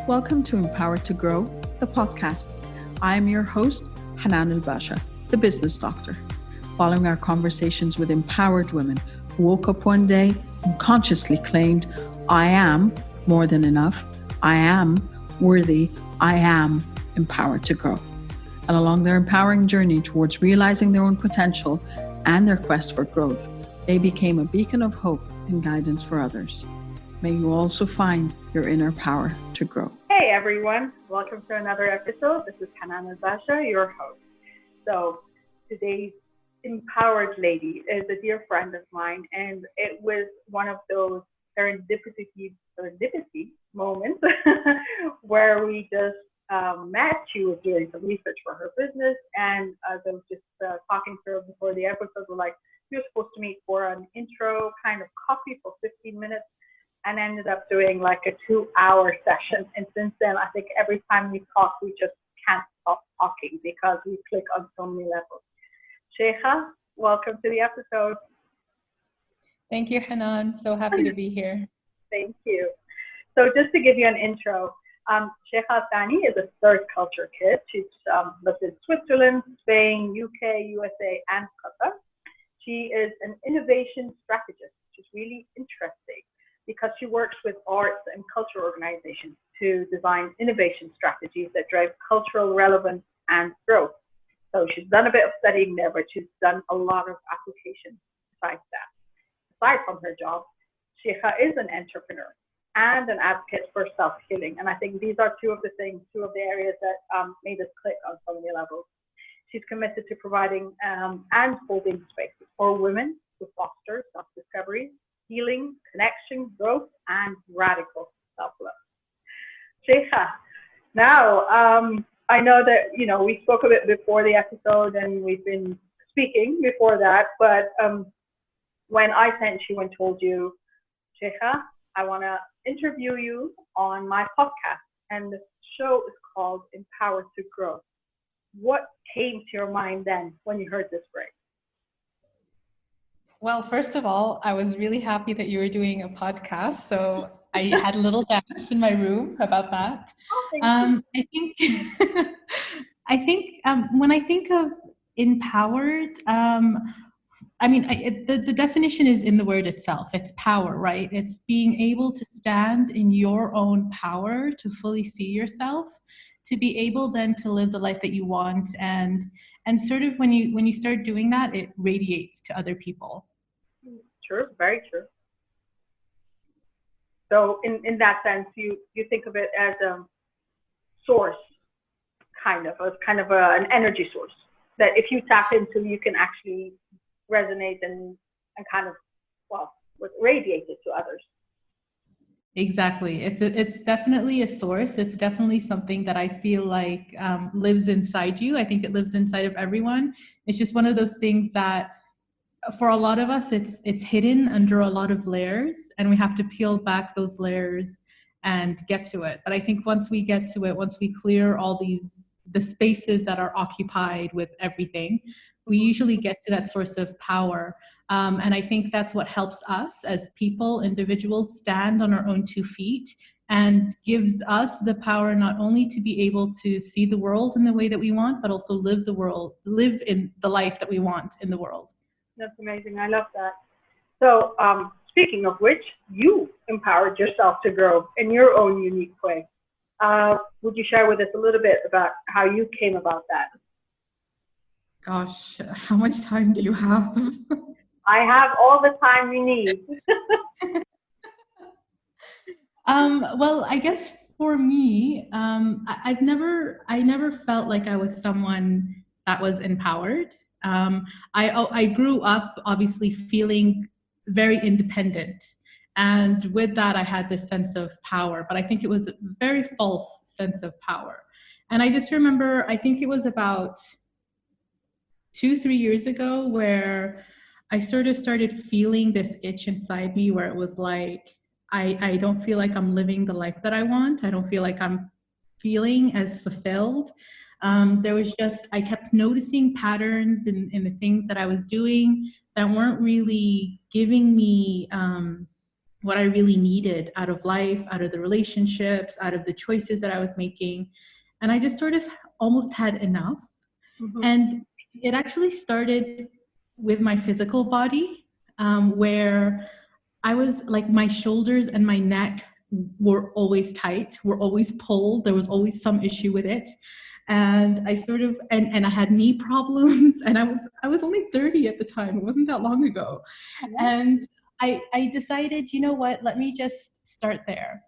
Welcome to Empowered to Grow, the podcast. I am your host, Hanan Basha, the business doctor. Following our conversations with empowered women who woke up one day and consciously claimed, I am more than enough, I am worthy, I am empowered to grow. And along their empowering journey towards realizing their own potential and their quest for growth, they became a beacon of hope and guidance for others. May you also find your inner power to grow. Hey everyone, welcome to another episode. This is Hanan Basha, your host. So today's empowered lady is a dear friend of mine, and it was one of those serendipity moments where we just met. She was doing some research for her business, and as I was just talking to her before the episode, we're like, we were supposed to meet for an intro kind of coffee for 15 minutes. And ended up doing like a 2-hour session. And since then, I think every time we talk, we just can't stop talking because we click on so many levels. Shaikha, welcome to the episode. Thank you, Hanan. So happy to be here. Thank you. So just to give you an intro, Shaikha Al-Thani is a third culture kid. She's lived in Switzerland, Spain, UK, USA, and Qatar. She is an innovation strategist, which is really interesting, because she works with arts and culture organizations to design innovation strategies that drive cultural relevance and growth. So she's done a bit of studying there, but she's done a lot of applications besides that. Aside from her job, Shaikha is an entrepreneur and an advocate for self-healing. And I think these are two of the areas that made us click on so many levels. She's committed to providing and holding spaces for women to foster self-discovery, healing, connection, growth, and radical self-love. Shaikha, now I know that we spoke a bit before the episode, and we've been speaking before that. But when I sent you and told you, Shaikha, I want to interview you on my podcast, and the show is called Empowered to Grow. What came to your mind then when you heard this phrase? Well, first of all, I was really happy that you were doing a podcast. So I had a little dance in my room about that. I think when I think of empowered, the definition is in the word itself. It's power, right? It's being able to stand in your own power, to fully see yourself, to be able then to live the life that you want, and sort of when you start doing that, it radiates to other people. True, very true. So in that sense, you think of it as a source, as an energy source that if you tap into, you can actually resonate and radiate it to others. Exactly. It's definitely a source. It's definitely something that I feel like lives inside you. I think it lives inside of everyone. It's just one of those things that for a lot of us, it's hidden under a lot of layers, and we have to peel back those layers and get to it. But I think once we get to it, once we clear all the spaces that are occupied with everything, we usually get to that source of power. And I think that's what helps us as people, individuals, stand on our own 2 feet, and gives us the power not only to be able to see the world in the way that we want, but also live in the life that we want in the world. That's amazing. I love that. So speaking of which, you empowered yourself to grow in your own unique way. Would you share with us a little bit about how you came about that? Gosh, how much time do you have? I have all the time you need. Well, I guess for me, I never felt like I was someone that was empowered. I grew up obviously feeling very independent, and with that I had this sense of power, but I think it was a very false sense of power. And I just remember, I think it was about 2-3 years ago, where I sort of started feeling this itch inside me where it was like, I don't feel like I'm living the life that I want. I don't feel like I'm feeling as fulfilled. There was just, I kept noticing patterns in the things that I was doing that weren't really giving me what I really needed out of life, out of the relationships, out of the choices that I was making. And I just sort of almost had enough. Mm-hmm. And it actually started with my physical body, where I was like, my shoulders and my neck were always tight, were always pulled. There was always some issue with it. And I sort of, and I had knee problems, and I was only 30 at the time. It wasn't that long ago. Yeah. And I decided, you know what, let me just start there.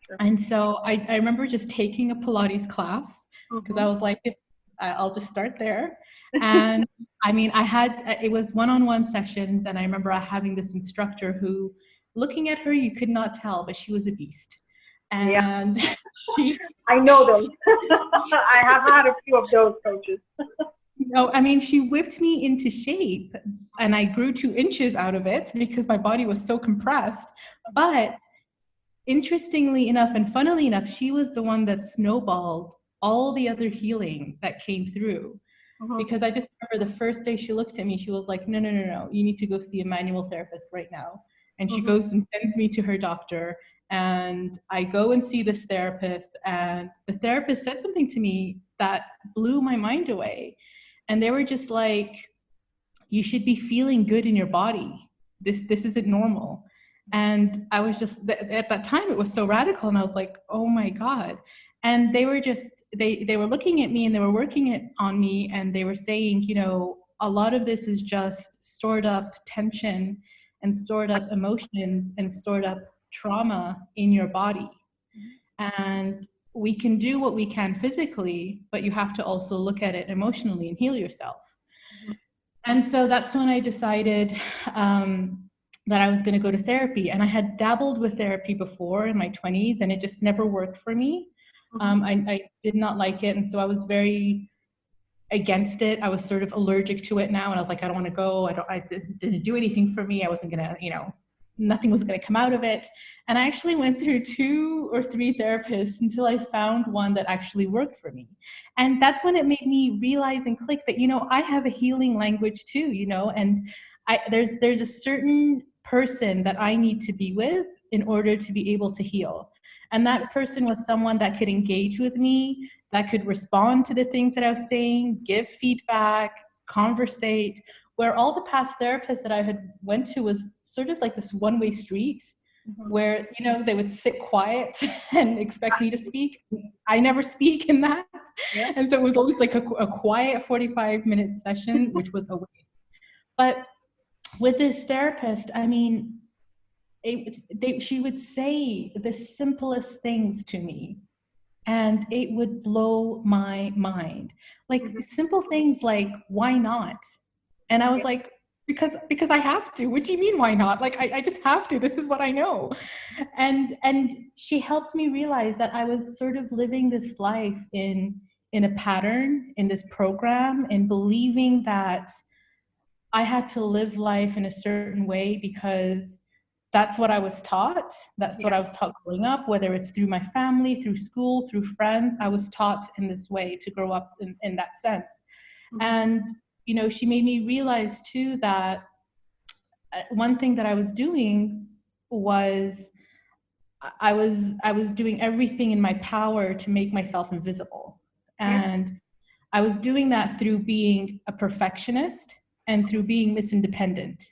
Sure. And so I remember just taking a Pilates class, because I was like, I'll just start there. And I mean, it was one-on-one sessions, and I remember having this instructor who, looking at her, you could not tell, but she was a beast. And she, I know those. I have had a few of those coaches. no, I mean, she whipped me into shape, and I grew 2 inches out of it because my body was so compressed. But interestingly enough, and funnily enough, she was the one that snowballed all the other healing that came through. Because I just remember the first day she looked at me, she was like, no, you need to go see a manual therapist right now. And she goes and sends me to her doctor. And I go and see this therapist, and the therapist said something to me that blew my mind away. And they were just like, you should be feeling good in your body. This isn't normal. And I was just, at that time, it was so radical. And I was like, oh my God. And they were just, they were looking at me, and they were working it on me. And they were saying, you know, a lot of this is just stored up tension and stored up emotions and stored up trauma in your body. And we can do what we can physically, but you have to also look at it emotionally and heal yourself. And so that's when I decided that I was going to go to therapy. And I had dabbled with therapy before in my 20s, and it just never worked for me. I did not like it. And so I was very against it. I was sort of allergic to it now. And I was like, I don't want to go. I didn't do anything for me. I wasn't going to, you know, nothing was going to come out of it. And I actually went through 2 or 3 therapists until I found one that actually worked for me. And that's when it made me realize and click that, you know, I have a healing language too, you know, and there's a certain person that I need to be with in order to be able to heal. And that person was someone that could engage with me, that could respond to the things that I was saying, give feedback, conversate, where all the past therapists that I had went to was sort of like this one-way street, where, you know, they would sit quiet and expect me to speak. I never speak in that. And so it was always like a quiet 45-minute session, which was a waste. But with this therapist, I mean, she would say the simplest things to me, and it would blow my mind. Like simple things like, why not? And I was like, because I have to. What do you mean, why not? Like, I just have to. This is what I know. And she helped me realize that I was sort of living this life in a pattern, in this program, and believing that I had to live life in a certain way because that's what I was taught. That's what I was taught growing up, whether it's through my family, through school, through friends. I was taught in this way to grow up in that sense. And, you know, she made me realize too that one thing that I was doing was I was doing everything in my power to make myself invisible. And I was doing that through being a perfectionist and through being misindependent.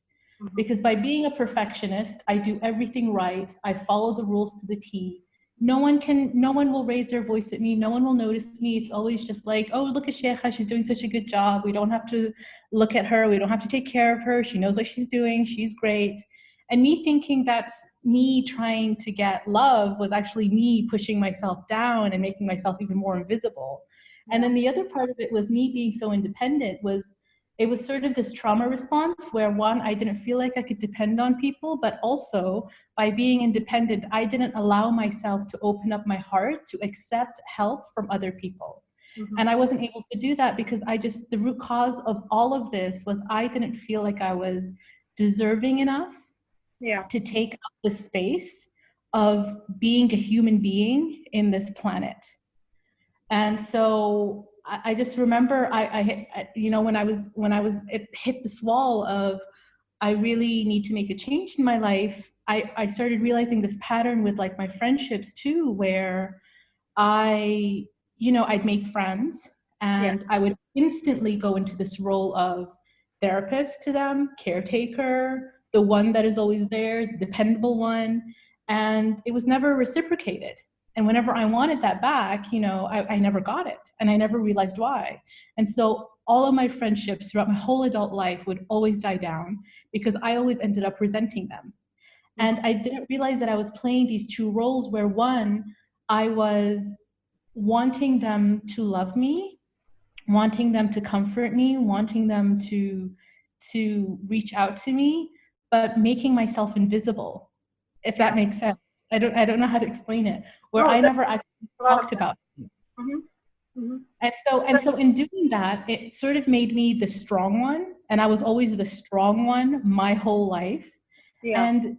Because by being a perfectionist, I do everything right. I follow the rules to the T. No one will raise their voice at me. No one will notice me. It's always just like, oh, look at Shaikha. She's doing such a good job. We don't have to look at her. We don't have to take care of her. She knows what she's doing. She's great. And me thinking that's me trying to get love was actually me pushing myself down and making myself even more invisible. And then the other part of it was me being so independent it was sort of this trauma response where, one, I didn't feel like I could depend on people, but also by being independent, I didn't allow myself to open up my heart to accept help from other people. And I wasn't able to do that because the root cause of all of this was I didn't feel like I was deserving enough to take up the space of being a human being in this planet. And so I just remember you know, when I was it hit this wall of I really need to make a change in my life. I started realizing this pattern with like my friendships too, where I'd make friends and I would instantly go into this role of therapist to them, caretaker, the one that is always there, the dependable one. And it was never reciprocated. And whenever I wanted that back, I never got it. And I never realized why. And so all of my friendships throughout my whole adult life would always die down because I always ended up resenting them. And I didn't realize that I was playing these two roles where one, I was wanting them to love me, wanting them to comfort me, wanting them to reach out to me, but making myself invisible, if that makes sense. I don't know how to explain it, where I never actually talked about it. And so in doing that, it sort of made me the strong one, and I was always the strong one my whole life. And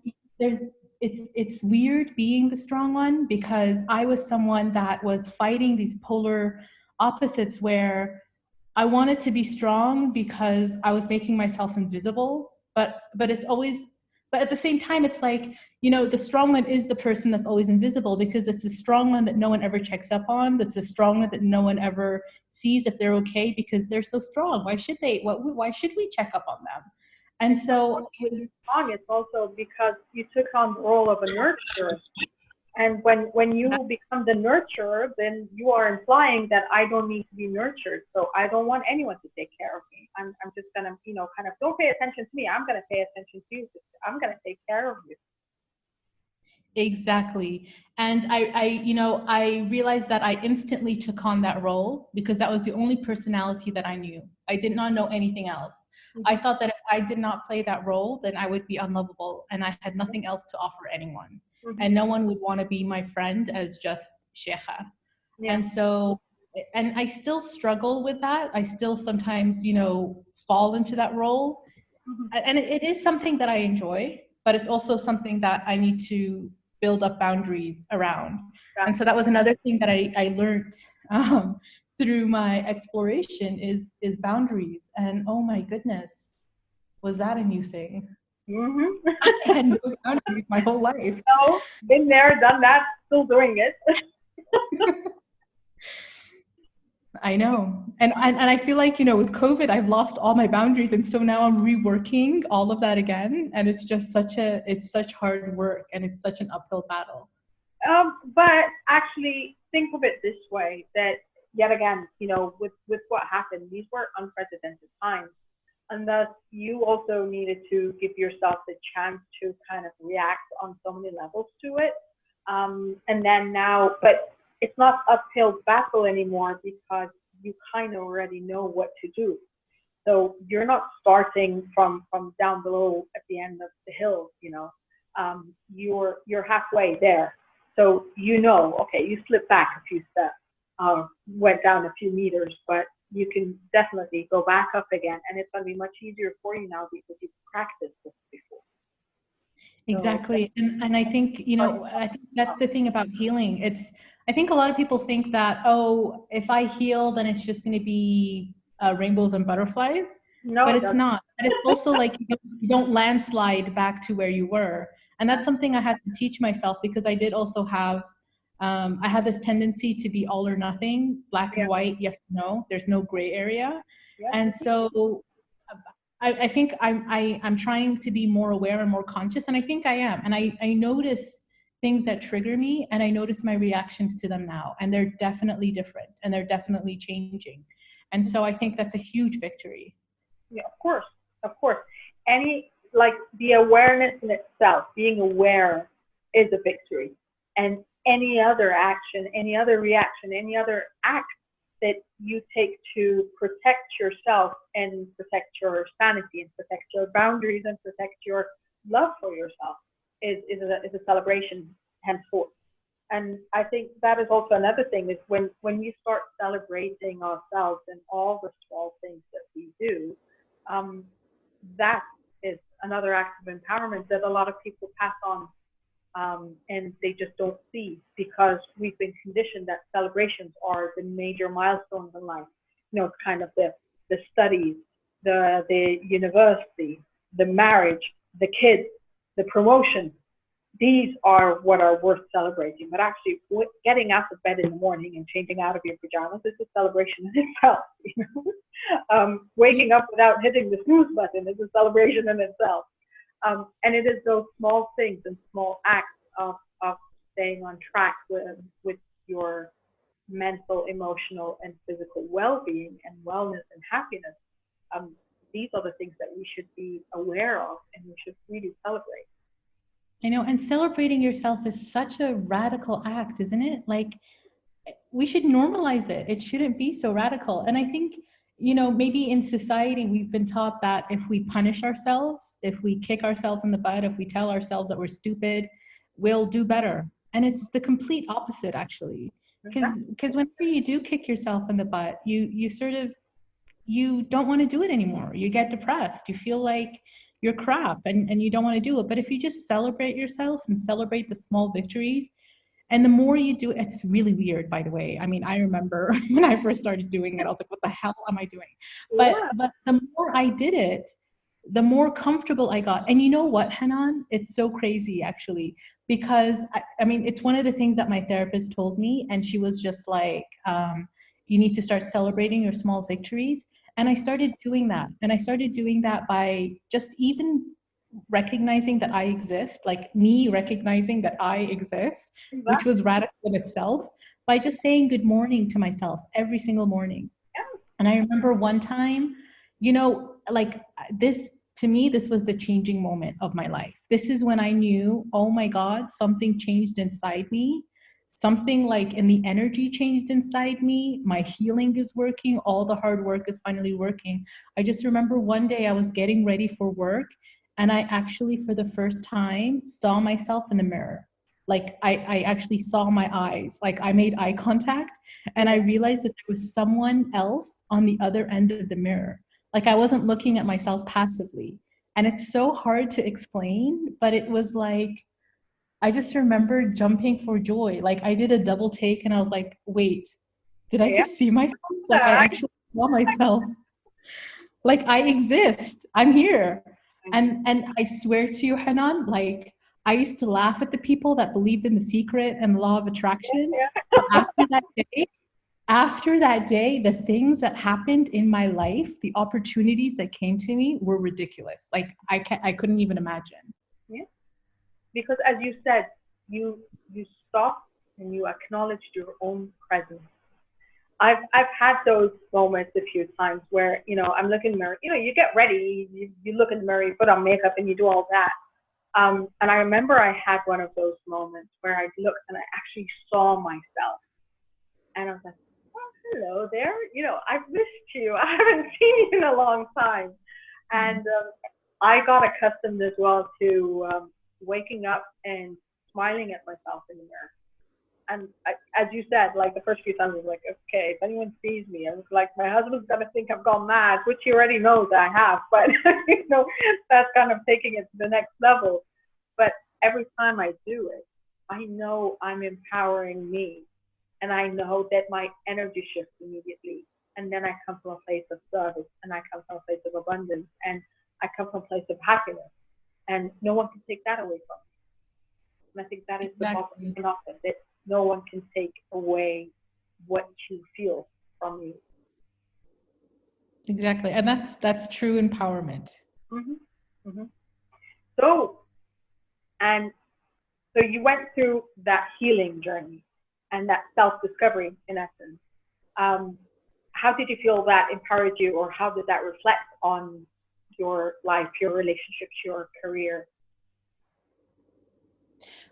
it's weird being the strong one because I was someone that was fighting these polar opposites where I wanted to be strong because I was making myself invisible, but at the same time, it's like, the strong one is the person that's always invisible because it's the strong one that no one ever checks up on. That's the strong one that no one ever sees if they're okay because they're so strong. Why should they? Why should we check up on them? And so it's also because you took on the role of a nurturer. And when you become the nurturer, then you are implying that I don't need to be nurtured. So I don't want anyone to take care of me. I'm just going to, kind of don't pay attention to me. I'm going to pay attention to you. I'm going to take care of you. Exactly. And I realized that I instantly took on that role because that was the only personality that I knew. I did not know anything else. I thought that if I did not play that role, then I would be unlovable and I had nothing else to offer anyone. And no one would want to be my friend as just Shaikha. And so, and I still struggle with that. I still sometimes, fall into that role. And it is something that I enjoy, but it's also something that I need to build up boundaries around. And so that was another thing that I learned through my exploration is boundaries. And oh my goodness, was that a new thing? I had no boundaries my whole life. No, been there, done that, still doing it. I know. And I feel like, with COVID, I've lost all my boundaries. And so now I'm reworking all of that again. And it's just it's such hard work and it's such an uphill battle. But actually think of it this way, that yet again, with what happened, these were unprecedented times. And thus you also needed to give yourself the chance to kind of react on so many levels to it. And then now, but it's not uphill battle anymore because you kind of already know what to do. So you're not starting from down below at the end of the hill, you're halfway there. So okay, you slipped back a few steps, went down a few meters, but you can definitely go back up again, and it's going to be much easier for you now because you've practiced this before. Exactly. And I think, I think that's the thing about healing. I think a lot of people think that, if I heal, then it's just going to be rainbows and butterflies. No, but it's not. And it's also like you don't landslide back to where you were. And that's something I had to teach myself because I did also have, I have this tendency to be all or nothing, black and white, yes, no, there's no gray area. And so I think I'm trying to be more aware and more conscious, and I think I am. And I notice things that trigger me, and I notice my reactions to them now, and they're definitely different, and they're definitely changing. And so I think that's a huge victory. Yeah, of course. The awareness in itself, being aware, is a victory. And any other action, any other reaction, any other act that you take to protect yourself and protect your sanity and protect your boundaries and protect your love for yourself is a celebration henceforth. And I think that is also another thing, is when we start celebrating ourselves and all the small things that we do, that is another act of empowerment that a lot of people pass on. And they just don't see because we've been conditioned that celebrations are the major milestones in life. It's kind of the studies, the university, the marriage, the kids, the promotion. these are what are worth celebrating. But actually, getting out of bed in the morning and changing out of your pajamas is a celebration in itself. You know? Waking up without hitting the snooze button is a celebration in itself. And it is those small things and small acts of staying on track with your mental, emotional, and physical well-being and wellness and happiness. These are the things that we should be aware of and we should really celebrate. I know, and celebrating yourself is such a radical act, isn't it? Like, we should normalize it. It shouldn't be so radical. And I think, maybe in society, we've been taught that if we punish ourselves, if we kick ourselves in the butt, if we tell ourselves that we're stupid, we'll do better. And it's the complete opposite, actually. Because whenever you do kick yourself in the butt, you don't want to do it anymore. You get depressed. You feel like you're crap and you don't want to do it. But if you just celebrate yourself and celebrate the small victories, and the more you do it, it's really weird, by the way. I mean, I remember when I first started doing it, I was like, what the hell am I doing? But the more I did it, the more comfortable I got. And you know what, Hanan? It's so crazy, actually, because I mean, it's one of the things that my therapist told me. And she was just like, you need to start celebrating your small victories. And I started doing that. And I started doing that by just even recognizing that I exist, like me recognizing that I exist, which was radical in itself, by just saying good morning to myself every single morning. And I remember one time, like this, to me, this was the changing moment of my life. This is when I knew, oh my God, something changed inside me. Something like in the energy changed inside me. My healing is working. All the hard work is finally working. I just remember one day I was getting ready for work and I actually, for the first time, saw myself in the mirror. Like I actually saw my eyes. Like I made eye contact and I realized that there was someone else on the other end of the mirror. Like I wasn't looking at myself passively. And it's so hard to explain, but it was like, I just remember jumping for joy. Like I did a double take and I was like, wait, did I just see myself? Like I actually saw myself. Like I exist. I'm here. And I swear to you, Hanan, like I used to laugh at the people that believed in The Secret and the law of attraction. But after that day, the things that happened in my life, the opportunities that came to me were ridiculous. Like I couldn't even imagine. Yeah. Because as you said, you stopped and you acknowledged your own presence. I've had those moments a few times where, I'm looking in the mirror, you get ready, you look in the mirror, you put on makeup and you do all that. And I remember I had one of those moments where I looked and I actually saw myself. And I was like, oh, hello there. I've missed you. I haven't seen you in a long time. And I got accustomed as well to waking up and smiling at myself in the mirror. And as you said, like the first few times I was like, okay, if anyone sees me, I was like, my husband's gonna think I've gone mad, which he already knows I have, but that's kind of taking it to the next level. But every time I do it, I know I'm empowering me, and I know that my energy shifts immediately, and then I come from a place of service, and I come from a place of abundance, and I come from a place of happiness, and no one can take that away from me. And I think that is the bottom line of it. No one can take away what you feel from you. Exactly. And that's true empowerment. Mm-hmm. Mm-hmm. So you went through that healing journey and that self-discovery in essence. How did you feel that empowered you, or how did that reflect on your life, your relationships, your career?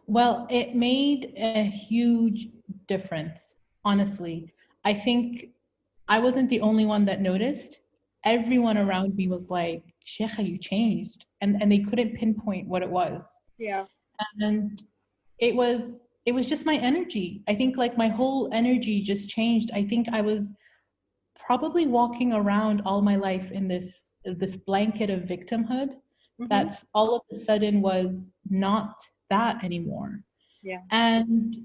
Well, it made a huge difference, honestly. I think I wasn't the only one that noticed. Everyone around me was like, Shaikha, you changed. And they couldn't pinpoint what it was. Yeah. And it was just my energy. I think like my whole energy just changed. I think I was probably walking around all my life in this blanket of victimhood that's all of a sudden was not that anymore. Yeah. And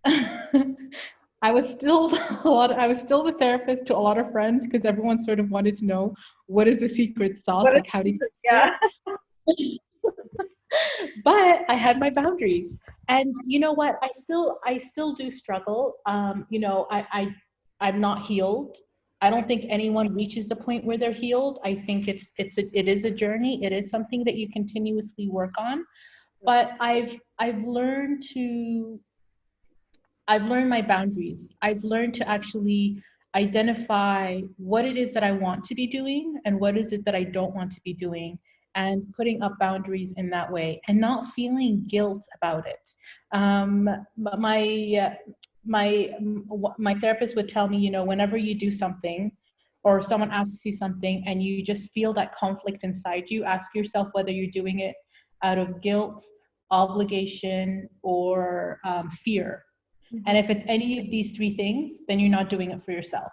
I was still the therapist to a lot of friends because everyone sort of wanted to know what is the secret sauce, like how do you But I had my boundaries. And you know what? I still do struggle. I'm not healed. I don't think anyone reaches the point where they're healed. I think it is a journey. It is something that you continuously work on. But I've learned my boundaries. I've learned to actually identify what it is that I want to be doing and what is it that I don't want to be doing, and putting up boundaries in that way and not feeling guilt about it. But my therapist would tell me, whenever you do something or someone asks you something and you just feel that conflict inside you, ask yourself whether you're doing it out of guilt, obligation, or fear. And if it's any of these three things, then you're not doing it for yourself.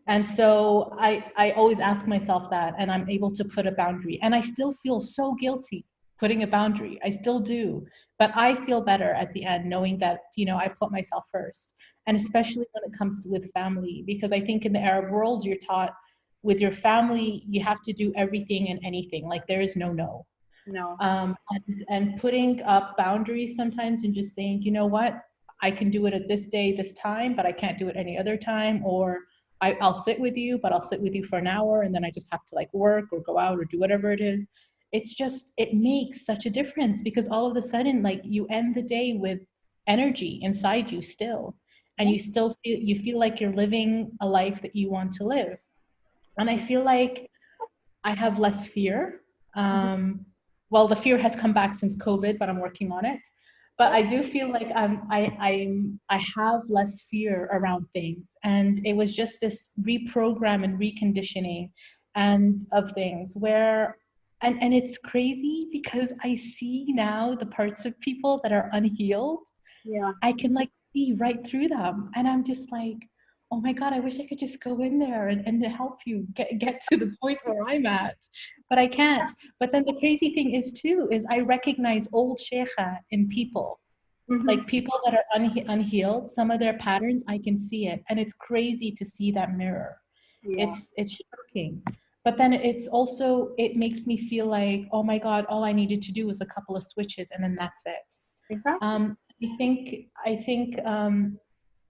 And so I always ask myself that, and I'm able to put a boundary. And I still feel so guilty putting a boundary. I still do. But I feel better at the end knowing that, I put myself first. And especially when it comes with family, because I think in the Arab world, you're taught with your family, you have to do everything and anything. Like there is no no. No. And putting up boundaries sometimes and just saying, you know what, I can do it at this day, this time, but I can't do it any other time. Or I'll sit with you, but I'll sit with you for an hour and then I just have to like work or go out or do whatever it is. It makes such a difference, because all of a sudden, like, you end the day with energy inside you still, and you feel like you're living a life that you want to live. And I feel like I have less fear. Well, the fear has come back since COVID, but I'm working on it. But I do feel like I have less fear around things, and it was just this reprogram and reconditioning and of things where, and it's crazy because I see now the parts of people that are unhealed. Yeah. I can like see right through them, and I'm just like, oh my God, I wish I could just go in there and help you get to the point where I'm at, but I can't. But then the crazy thing is too, is I recognize old Shaikha in people, like people that are unhealed, some of their patterns, I can see it. And it's crazy to see that mirror. Yeah. It's shocking. But then it's also, it makes me feel like, oh my God, all I needed to do was a couple of switches and then that's it. Exactly. I think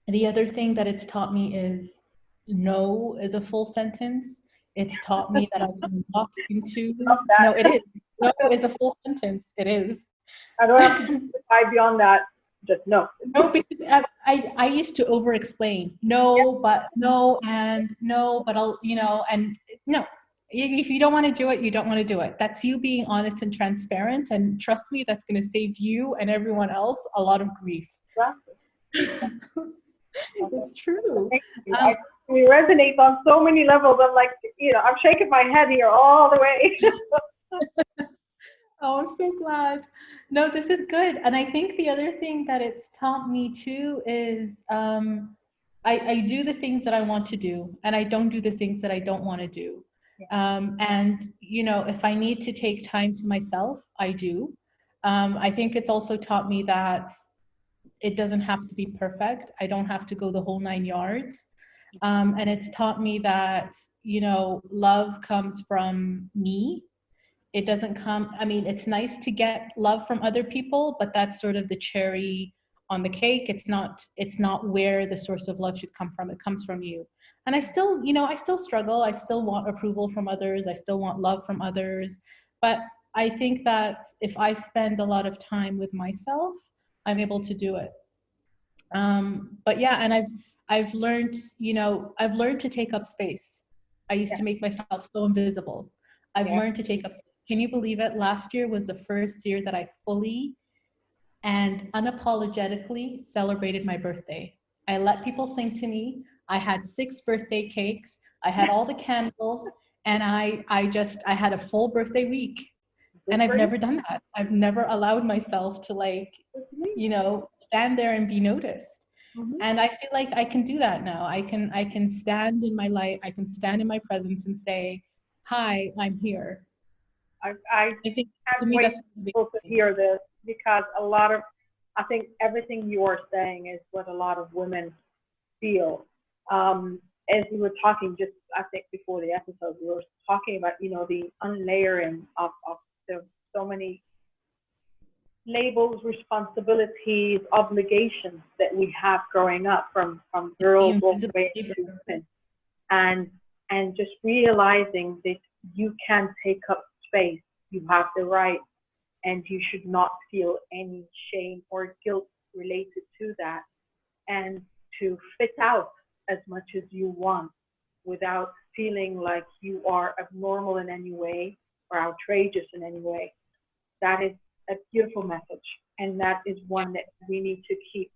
the other thing that it's taught me is no is a full sentence. It's taught me that I can walk into, Love that. no, it is. No is a full sentence. It is. I don't have to justify beyond that. Just no. No, because I used to over explain. No, but no, and no, but I'll, and no. If you don't want to do it, you don't want to do it. That's you being honest and transparent. And trust me, that's going to save you and everyone else a lot of grief. Exactly. It's true. We resonate on so many levels. I'm like, I'm shaking my head here all the way. Oh, I'm so glad. No, this is good. And I think the other thing that it's taught me too is I do the things that I want to do, and I don't do the things that I don't want to do. And, if I need to take time to myself, I do. I think it's also taught me that it doesn't have to be perfect. I don't have to go the whole 9 yards. And it's taught me that, love comes from me. It doesn't come, it's nice to get love from other people, but that's sort of the cherry on the cake. It's not where the source of love should come from. It comes from you. And I still struggle. I still want approval from others. I still want love from others. But I think that if I spend a lot of time with myself, I'm able to do it. But yeah, and I've learned, I've learned to take up space. I used to make myself so invisible. I've learned to take up space. Can you believe it? Last year was the first year that I fully and unapologetically celebrated my birthday. I let people sing to me. I had 6 birthday cakes. I had all the candles, and I had a full birthday week. And I've never done that. I've never allowed myself to stand there and be noticed. And I feel like I can do that now. I can stand in my light. I can stand in my presence and say, hi, I'm here. I think to me that's people to hear this, because I think everything you are saying is what a lot of women feel. As we were talking just, I think before the episode, we were talking about, the unlayering of so many labels, responsibilities, obligations that we have growing up from girls The all the invisible way labor. to women, and just realizing that you can take up space, you have the right, and you should not feel any shame or guilt related to that, and to fit out as much as you want without feeling like you are abnormal in any way or outrageous in any way. That is a beautiful message. And that is one that we need to keep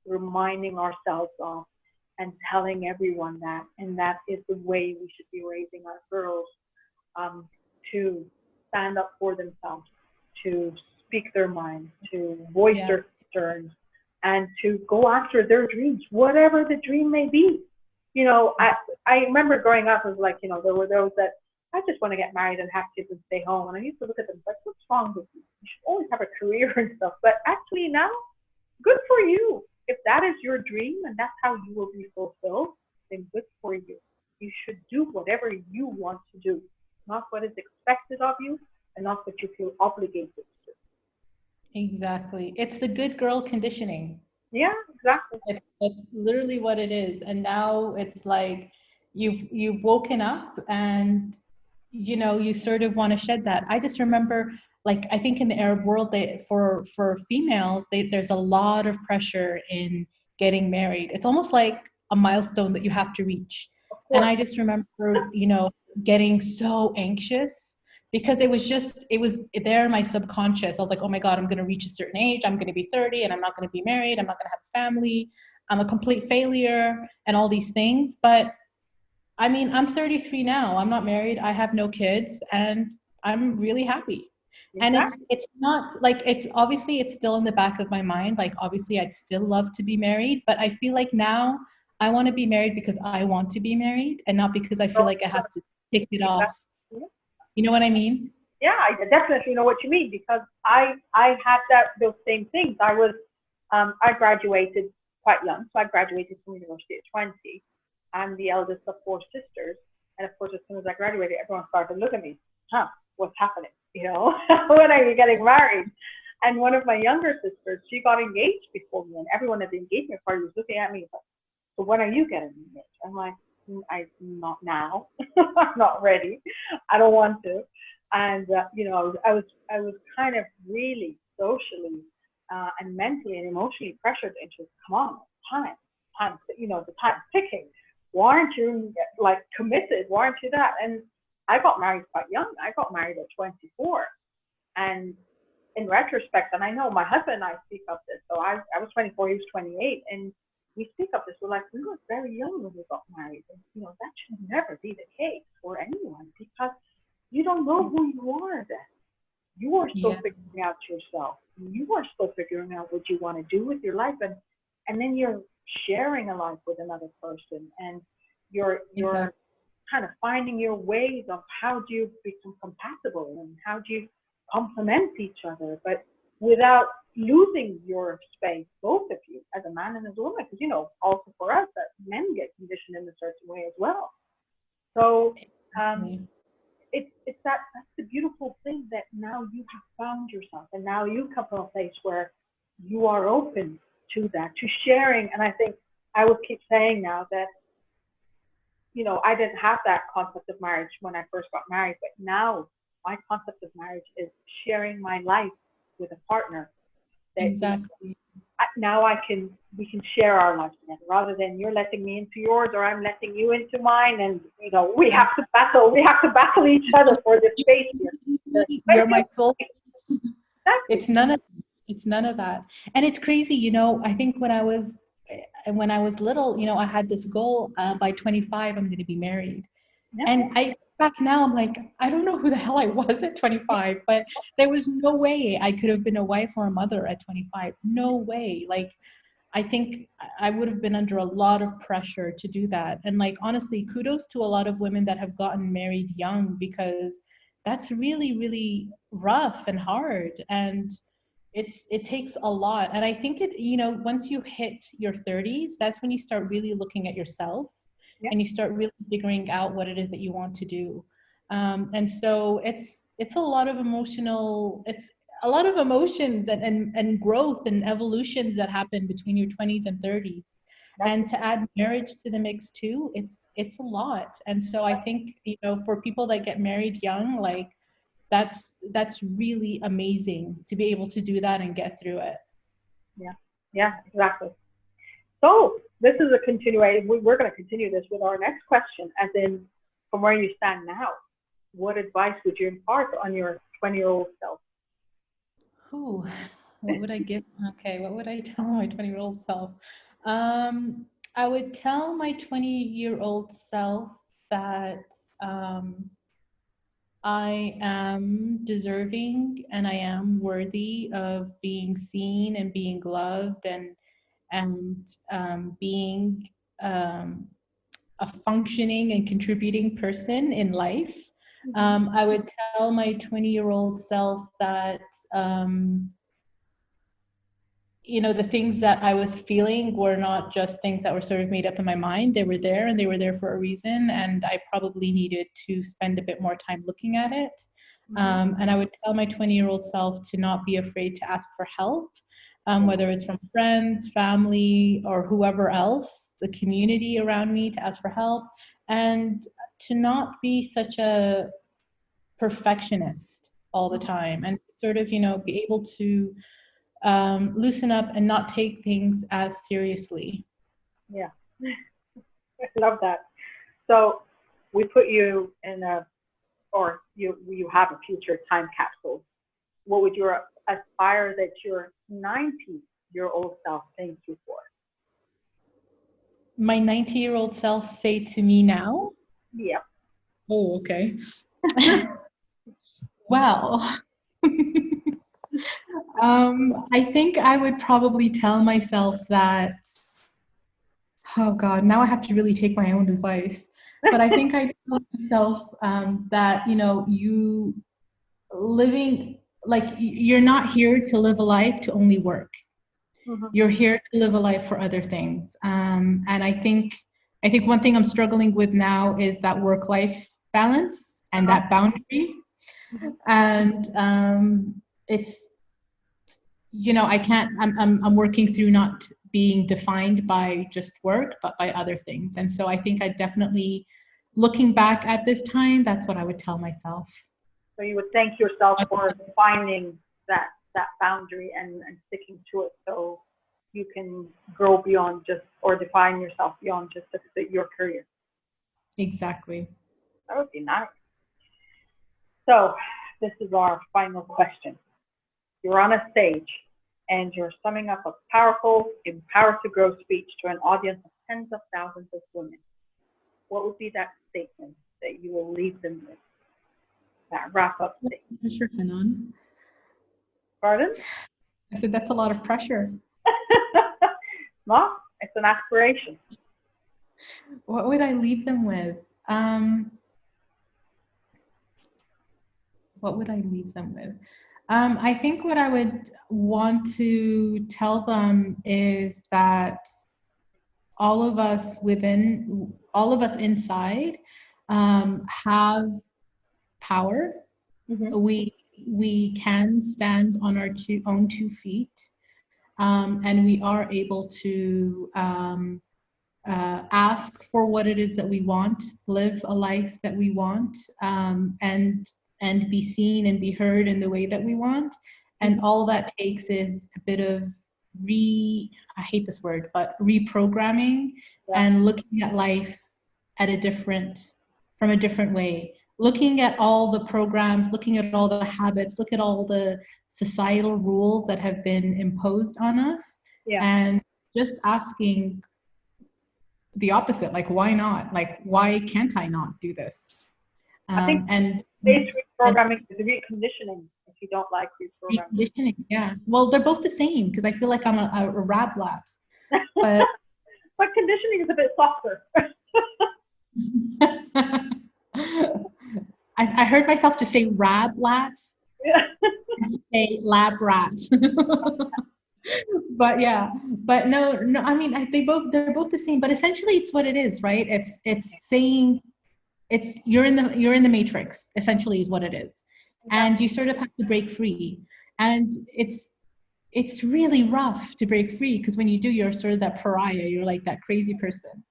reminding ourselves of and telling everyone that. And that is the way we should be raising our girls, to stand up for themselves, to speak their mind, to voice their concerns, and to go after their dreams, whatever the dream may be. You know, I remember growing up, it was like, you know, there were those that, I just want to get married and have kids and stay home. And I used to look at them like, what's wrong with you? You should always have a career and stuff. But actually now, good for you. If that is your dream and that's how you will be fulfilled, then good for you. You should do whatever you want to do, not what is expected of you and not what you feel obligated to. Exactly. It's the good girl conditioning. Yeah, exactly. That's literally what it is. And now it's like you've woken up and you know you sort of want to shed that. I just remember, like, I think in the Arab world, for females, there's a lot of pressure in getting married. It's almost like a milestone that you have to reach. And I just remember, you know, getting so anxious because it was there in my subconscious. I was like, oh my God, I'm going to reach a certain age. I'm going to be 30 and I'm not going to be married. I'm not going to have a family. I'm a complete failure and all these things. But I mean, I'm 33 now. I'm not married. I have no kids and I'm really happy. And it's not like, it's obviously it's still in the back of my mind. Like, obviously I'd still love to be married, but I feel like now I want to be married because I want to be married and not because I feel like I have to tick it off. You know what I mean? Yeah, I definitely know what you mean, because I had those same things. I graduated quite young, so I graduated from university at 20. I'm the eldest of four sisters, and of course, as soon as I graduated, everyone started to look at me. Huh? What's happening? You know, when are you getting married? And one of my younger sisters, she got engaged before me, and everyone at the engagement party was looking at me. So when are you getting engaged? I'm like, I'm not now. I'm not ready. I don't want to. And you know, I was kind of really socially and mentally and emotionally pressured into, come on, time, you know, the time's ticking. Why aren't you like committed? Why aren't you that? And I got married quite young. I got married at 24. And in retrospect, and I know my husband and I speak of this. So I was 24, he was 28, and we speak of this. We're like, we were very young when we got married. And, you know, that should never be the case for anyone, because you don't know who you are then. You are still figuring out yourself. You are still figuring out what you want to do with your life, and then you're sharing a life with another person, and you're kind of finding your ways of how do you become compatible and how do you complement each other, but without losing your space, both of you, as a man and as a woman. Because, you know, also for us, that men get conditioned in a certain way as well. So that's the beautiful thing, that now you have found yourself, and now you come from a place where you are open to that, to sharing. And I think I would keep saying now that, you know, I didn't have that concept of marriage when I first got married, but now my concept of marriage is sharing my life with a partner. Exactly. Now we can share our lives together, rather than you're letting me into yours or I'm letting you into mine, and you know, we have to battle each other for this space here. You're my soul. It's none of that. And it's crazy, you know. I think when I was little, you know, I had this goal, by 25 I'm going to be married. And I back now, I'm like, I don't know who the hell I was at 25, but there was no way I could have been a wife or a mother at 25. No way. Like, I think I would have been under a lot of pressure to do that. And like, honestly, kudos to a lot of women that have gotten married young, because that's really, really rough and hard. And it takes a lot. And I think you know, once you hit your 30s, that's when you start really looking at yourself. And you start really figuring out what it is that you want to do. And so it's a lot of emotional, it's a lot of emotions and growth and evolutions that happen between your 20s and 30s. And to add marriage to the mix too, it's a lot. And so I think, you know, for people that get married young, like that's really amazing to be able to do that and get through it. Yeah, exactly. So this is a continuation. We're going to continue this with our next question, as in, from where you stand now, what advice would you impart on your 20-year-old self? Ooh, what would I give? Okay, what would I tell my 20-year-old self? I would tell my 20-year-old self that I am deserving and I am worthy of being seen and being loved and being a functioning and contributing person in life. I would tell my 20-year-old self that you know, the things that I was feeling were not just things that were sort of made up in my mind. They were there and they were there for a reason. And I probably needed to spend a bit more time looking at it. And I would tell my 20-year-old self to not be afraid to ask for help, whether it's from friends, family, or whoever else, the community around me, to ask for help, and to not be such a perfectionist all the time, and sort of, you know, be able to loosen up and not take things as seriously. Yeah, I love that. So we put you in or you have a future time capsule. What would you aspire that your 90-year-old self thank you for? My 90-year-old self say to me now? Yeah. Oh, okay. Well, I think I would probably tell myself that, oh God, now I have to really take my own advice. But I think I tell myself that, you know, you living, like, you're not here to live a life to only work. You're here to live a life for other things. And I think one thing I'm struggling with now is that work-life balance and that boundary. And it's, you know, I'm working through not being defined by just work, but by other things. And so I think I definitely, looking back at this time, that's what I would tell myself. So you would thank yourself for finding that boundary and sticking to it, so you can grow beyond just, or define yourself beyond just your career. Exactly. That would be nice. So this is our final question. You're on a stage and you're summing up a powerful, empowered to grow speech to an audience of tens of thousands of women. What would be that statement that you will leave them with? That wrap-up statement. Sure, Hanan. Pardon? I said that's a lot of pressure. No, it's an aspiration. What would I leave them with? What would I leave them with? I think what I would want to tell them is that all of us inside have power. We can stand on our own two feet, and we are able to ask for what it is that we want, live a life that we want, and be seen and be heard in the way that we want. And all that takes is a bit of I hate this word, but reprogramming, and looking at life from a different way. Looking at all the programs, looking at all the habits, look at all the societal rules that have been imposed on us, and just asking the opposite, like, why not? Like, why can't I not do this? I think reprogramming is reconditioning, if you don't like reprogramming. Reconditioning, yeah. Well, they're both the same, because I feel like I'm a rablat. But conditioning is a bit softer. I heard myself just say rablat, and say lab rat. But no, I mean, they're both the same, but essentially it's what it is, right? It's saying you're in the matrix, essentially, is what it is. And you sort of have to break free. And it's really rough to break free, because when you do, you're sort of that pariah. You're like that crazy person.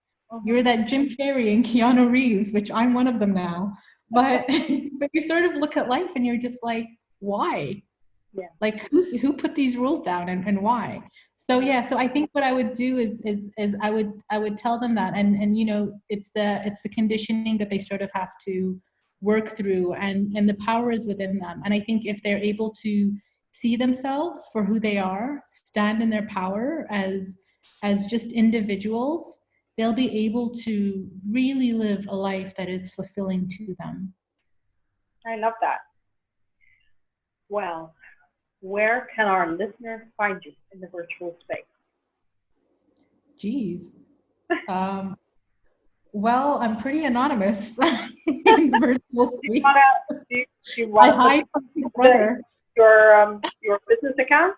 You're that Jim Carrey and Keanu Reeves, which I'm one of them now. But but you sort of look at life and you're just like, why? Yeah. Like who put these rules down, and why? So yeah, so I think what I would do is I would tell them that, and you know, it's the conditioning that they sort of have to work through, and the power is within them. And I think if they're able to see themselves for who they are, stand in their power as just individuals, they'll be able to really live a life that is fulfilling to them. I love that. Well, where can our listeners find you in the virtual space? Geez. Well, I'm pretty anonymous in the virtual space. Do you want I hide from my brother. Your business account?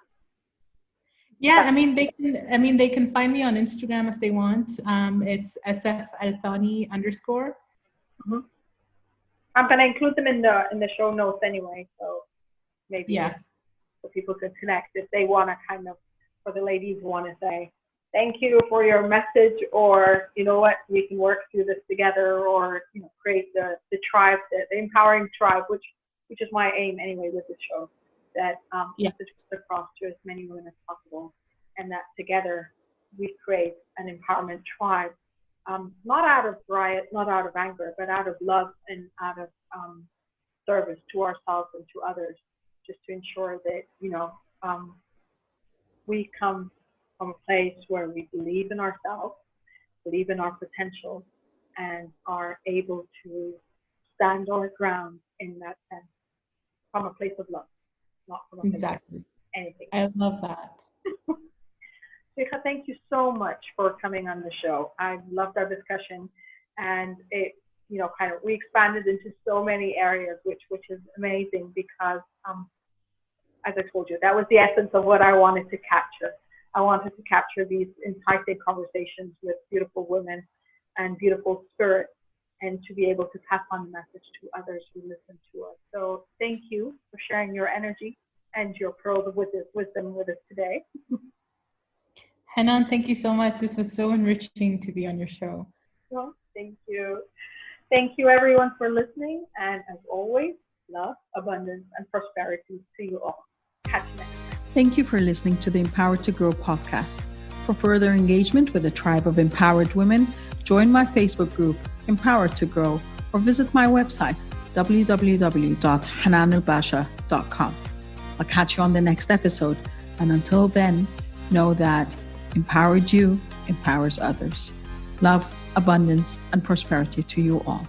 Yeah, I mean they can find me on Instagram if they want. It's Shaikha Al-Thani _. Mm-hmm. I'm gonna include them in the show notes anyway, so maybe so people could connect if they want to kind of, for the ladies who want to say thank you for your message, or you know what, we can work through this together, or you know, create the tribe, the empowering tribe, which is my aim anyway with the show, that message goes across to as many women as possible, and that together we create an empowerment tribe, not out of riot, not out of anger, but out of love and out of service to ourselves and to others, just to ensure that, you know, we come from a place where we believe in ourselves, believe in our potential, and are able to stand our ground in that sense, from a place of love, not from a place of anything. I love that. Shaikha, thank you so much for coming on the show. I loved our discussion, and it, you know, kind of, we expanded into so many areas, which is amazing, because as I told you, that was the essence of what I wanted to capture. I wanted to capture these enticing conversations with beautiful women and beautiful spirits, and to be able to pass on the message to others who listen to us. So thank you for sharing your energy and your pearls of wisdom with us today. Hanan, thank you so much. This was so enriching to be on your show. Well, thank you. Thank you everyone for listening. And as always, love, abundance, and prosperity to you all. Catch you next time. Thank you for listening to the Empowered to Grow podcast. For further engagement with a tribe of empowered women, join my Facebook group, Empowered to Grow, or visit my website, www.hananulbasha.com. I'll catch you on the next episode. And until then, know that empowered you empowers others. Love, abundance, and prosperity to you all.